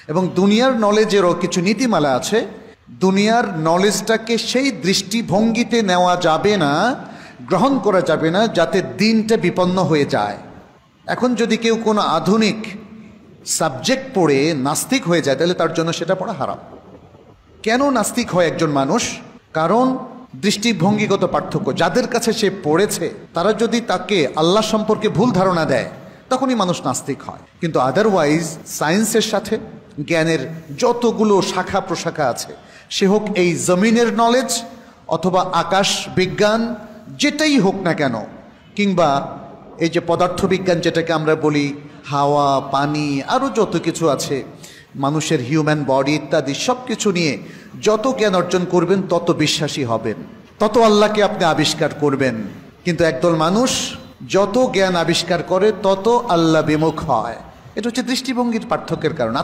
এবং দুনিয়ার নলেজেরও কিছু নীতিমালা আছে। দুনিয়ার নলেজটাকে সেই দৃষ্টিভঙ্গিতে নেওয়া যাবে না, গ্রহণ করা যাবে না, যাতে দিনটা বিপন্ন হয়ে যায়। এখন যদি কেউ কোনো আধুনিক সাবজেক্ট পড়ে নাস্তিক হয়ে যায়, তাহলে তার জন্য সেটা পড়া হারাম। কেন নাস্তিক হয় একজন মানুষ? কারণ দৃষ্টিভঙ্গিগত পার্থক্য। যাদের কাছে সে পড়েছে তারা যদি তাকে আল্লাহ সম্পর্কে ভুল ধারণা দেয়, তখনই মানুষ নাস্তিক হয়। কিন্তু আদারওয়াইজ সায়েন্সের সাথে জ্ঞানের যতগুলো শাখা প্রশাখা আছে, সে হোক এই জমিনের নলেজ অথবা আকাশ বিজ্ঞান, যেটাই হোক না কেন, কিংবা এই যে পদার্থবিজ্ঞান যেটাকে আমরা বলি, হাওয়া, পানি, আরও যত কিছু আছে, মানুষের হিউম্যান বডি ইত্যাদি সব কিছু নিয়ে যত জ্ঞান অর্জন করবেন তত বিশ্বাসী হবেন, তত আল্লাহকে আপনি আবিষ্কার করবেন। কিন্তু একদল মানুষ যত জ্ঞান আবিষ্কার করে তত আল্লাহ বিমুখ হয়। এটা হচ্ছে দৃষ্টিভঙ্গির পার্থক্যের কারণ।